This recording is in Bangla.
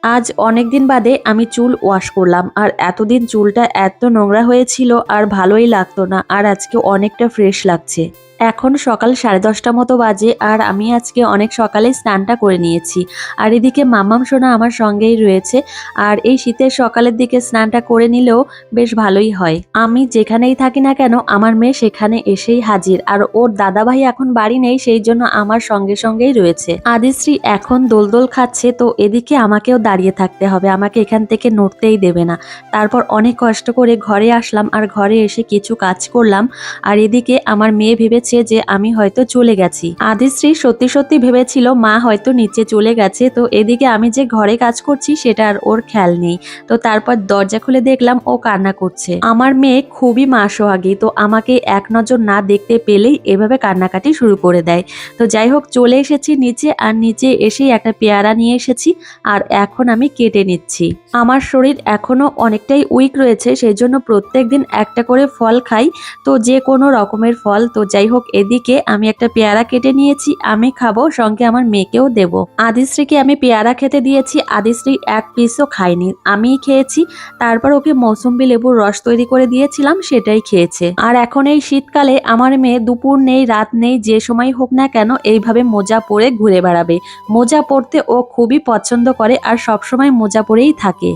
আজ অনেকদিন বাদে আমি চুল ওয়াশ করলাম। আর এতদিন চুলটা এত নোংরা হয়েছিল আর ভালোই লাগতো না। আর আজকে অনেকটা ফ্রেশ লাগছে। এখন সকাল 10:30 মতো বাজে আর আমি আজকে অনেক সকালে স্নানটা করে নিয়েছি। আর এদিকে মাম্মাম সোনা আমার সঙ্গেই রয়েছে। আর এই শীতের সকালের দিকে স্নানটা করে নিলেও বেশ ভালোই হয়। আমি যেখানেই থাকি না কেন আমার মেয়ে সেখানে এসেই হাজির। আর ওর দাদাভাই এখন বাড়ি নেই, সেই জন্য আমার সঙ্গে সঙ্গেই রয়েছে। আদিশ্রী এখন দোলদোল খাচ্ছে, তো এদিকে আমাকেও দাঁড়িয়ে থাকতে হবে, আমাকে এখান থেকে নড়তেই দেবে না। তারপর অনেক কষ্ট করে ঘরে আসলাম আর ঘরে এসে কিছু কাজ করলাম। আর এদিকে আমার মেয়ে ভেবেছে যে আমি হয়তো চলে গেছি। আদিশ্রী সত্যি সত্যি ভেবেছিল মা হয়তো নিচে চলে গেছে। তো এদিকে আমি যে ঘরে কাজ করছি সেটা আর ওর খেয়াল নেই। তো তারপর দরজা খুলে দেখলাম ও কান্না করছে। আমার মেয়ে খুবই মা সোহাগী, তো আমাকে এক নজর না দেখতে পেলেই এভাবে কান্নাকাটি শুরু করে দেয়। তো যাই হোক, চলে এসেছি নিচে। আর নিচে এসেই একটা পেয়ারা নিয়ে এসেছি আর এখন আমি কেটে নিচ্ছি। আমার শরীর এখনো অনেকটাই উইক রয়েছে, সেই জন্য প্রত্যেকদিন একটা করে ফল খাই। তো যে কোনো রকমের ফল। তো যাই হোক, এদিকে আমি একটা পেয়ারা কেটে নিয়েছি, আমি খাবো, সঙ্গে আমার মেয়েকেও দেব। আদিশ্রীকে আমি পেয়ারা খেতে দিয়েছি, আদিশ্রী এক পিসও খায়নি, আমিই খেয়েছি। তারপর ওকে মৌসুম্বি লেবুর রস তৈরি করে দিয়েছিলাম, সেটাই খেয়েছে। আর এখন এই শীতকালে আমার মেয়ে দুপুর নেই রাত নেই যে সময় হোক না কেন এইভাবে মোজা পরে ঘুরে বেড়াবে। মোজা পরতে ও খুবই পছন্দ করে আর সবসময় মোজা পরেই থাকে।